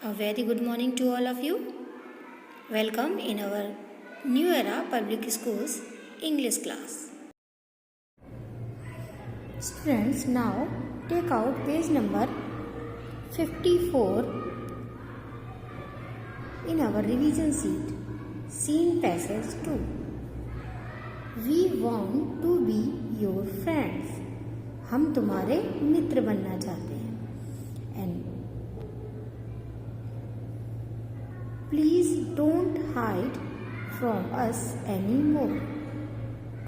A very good morning to all of you. Welcome in our New Era Public Schools English class. Students, now take out page number 54 in our revision sheet. Scene passage 2. We want to be your friends. हम तुम्हारे मित्र बनना चाहते हैं. And please don't hide from us anymore.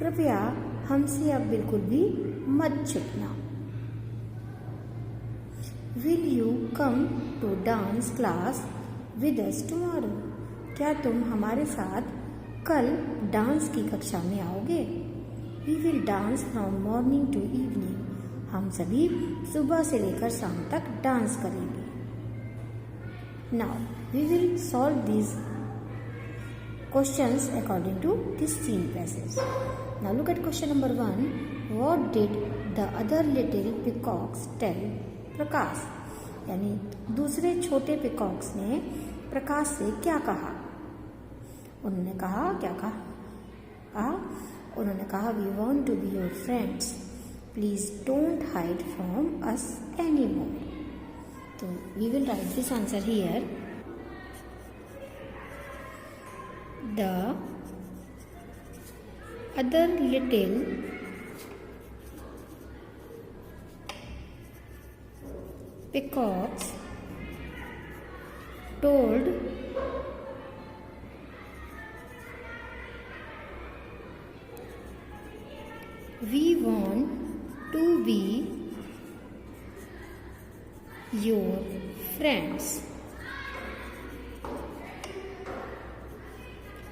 कृपया हमसे अब बिल्कुल भी मत छुपना. Will you come to dance class with us tomorrow? क्या तुम हमारे साथ कल डांस की कक्षा में आओगे? We will dance from morning to evening. हम सभी सुबह से लेकर शाम तक डांस करेंगे. Now we will solve these questions according to this scene passage. Now look at question number 1. What did the other little peacocks tell प्रकाश? यानी दूसरे छोटे पिकॉक्स ने प्रकाश से क्या कहा? उन्होंने कहा क्या कहा? उन्होंने कहा we want to be your friends. Please don't hide from us anymore. So we will write this answer here. The other little peacocks told we want to be your friends.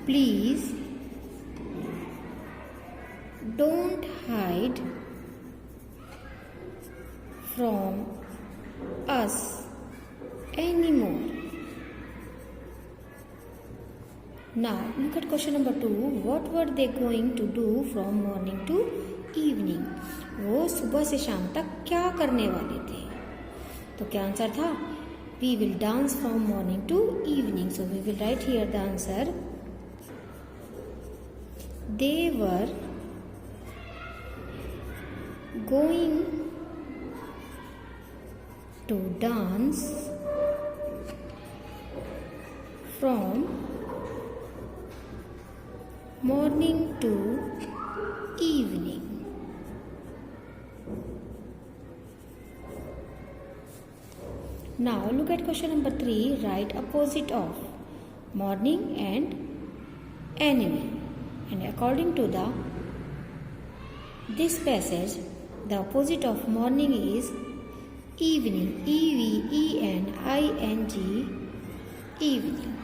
Please don't hide from us anymore. Now look at question number 2. What were they going to do from morning to evening? वो सुबह से शाम तक क्या करने वाले थे? तो क्या आंसर था? We will dance from morning to evening. So we will write here the answer. They were going to dance from morning to evening. Now look at question number 3. Write opposite of morning and enemy. And according to this passage, the opposite of morning is evening. EVENING, evening.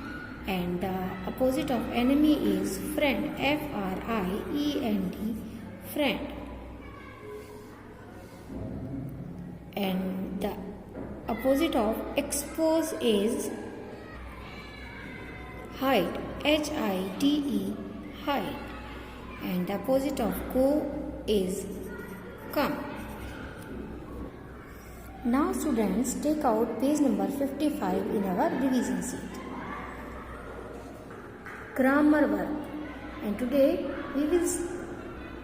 And the opposite of enemy is friend. FRIEND, friend. And the opposite of expose is hide. HIDE, hide. And the opposite of go is come. Now students, take out page number 55 in our revision sheet. Grammar work. And today we will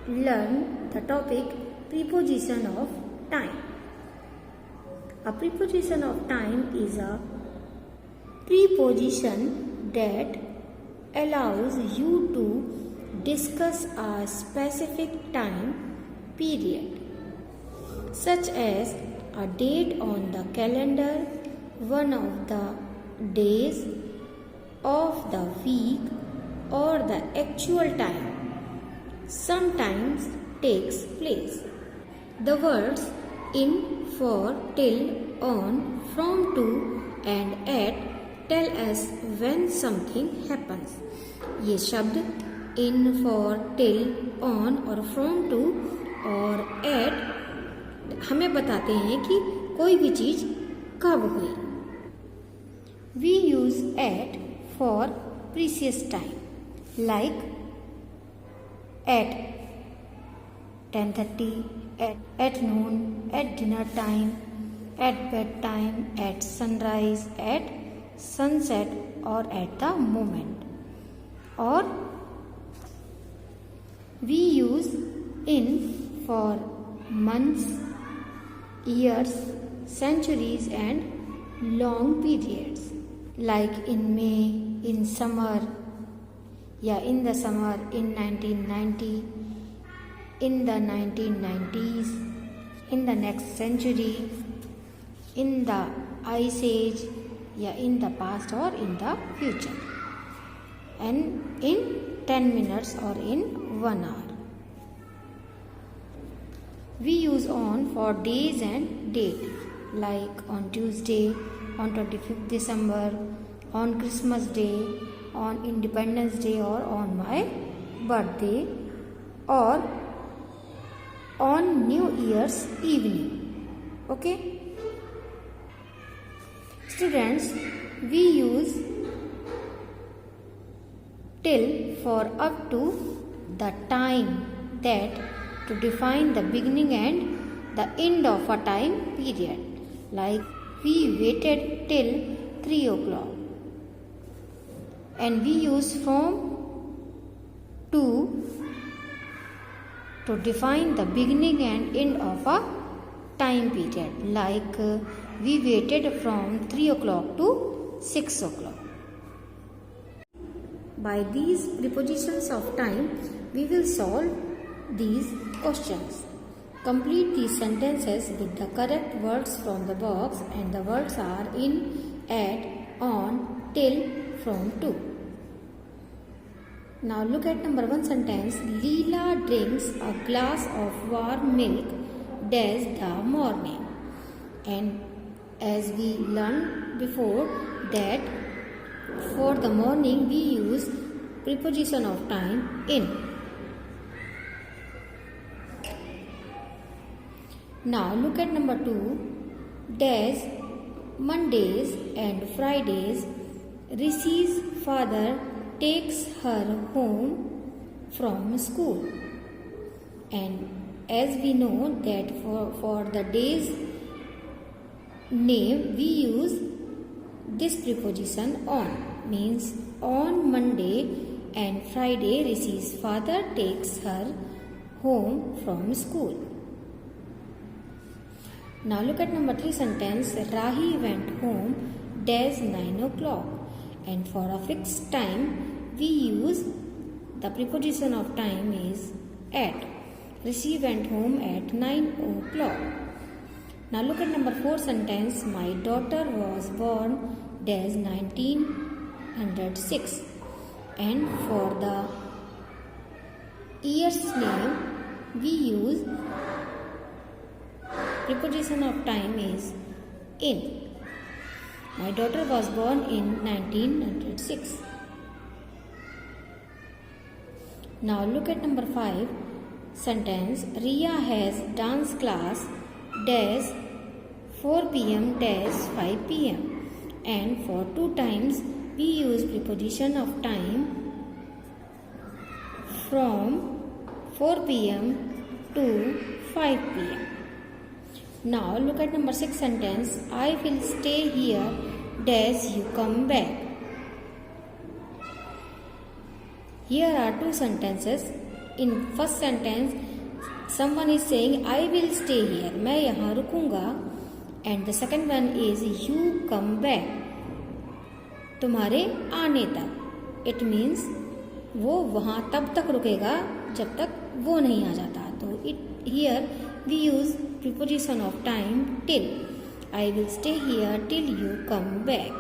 learn the topic preposition of time. A preposition of time is a preposition that allows you to discuss a specific time period, such as a date on the calendar, one of the days of the week, or the actual time sometimes takes place. The words in, for, till, on, from, to and at tell us when something happens. ये शब्द in, for, till, on और from, to और at हमें बताते हैं कि कोई भी चीज़ कब हुई. We use at for precious time, like at 10:30, at noon, at dinner time, at bedtime, at sunrise, at sunset or at the moment. Or we use in for months, years, centuries and long periods, like in May, in summer, in the summer, in 1990, in the 1990s, in the next century, in the ice age, in the past or in the future, and in 10 minutes or in 1 hour. We use on for days and date, like on Tuesday, on 25th December, on Christmas Day, on Independence Day, or on my birthday, or on New Year's evening. Okay? Students, we use till for up to the time that to define the beginning and the end of a time period. Like we waited till 3 o'clock, and we use from to define the beginning and end of a time period. Like we waited from 3 o'clock to 6 o'clock. By these prepositions of time, we will solve these questions. Complete these sentences with the correct words from the box, and the words are in, at, on, till, from, to. Now look at number 1 sentence. Leela drinks a glass of warm milk dash the morning. And as we learned before that for the morning we use preposition of time in. Now look at number 2. Dash Mondays and Fridays Rishi's father takes her home from school. And as we know that for the day's name we use this preposition on, means on Monday and Friday Rishi's father takes her home from school. Now look at number 3 sentence. Rahi went home dash 9 o'clock, and for a fixed time we use the preposition of time is at. Rishi went home at 9 o'clock. Now look at number 4 sentence. My daughter was born dash 1906, and for the year's name we use preposition of time is in. My daughter was born in 1906. Now look at number 5 sentence. Riya has dance class dash 4 p.m. dash 5 p.m. and for 2 times we use preposition of time from 4 p.m. to 5 p.m. Now look at number 6 sentence. I will stay here dash you come back. Here are 2 sentences. In first sentence someone is saying I will stay here, मैं यहाँ रुकूंगा, and the second one is you come back, तुम्हारे आने तक. It means वो वहाँ तब तक रुकेगा जब तक वो नहीं आ जाता. तो here we use preposition of time till. I will stay here till you come back.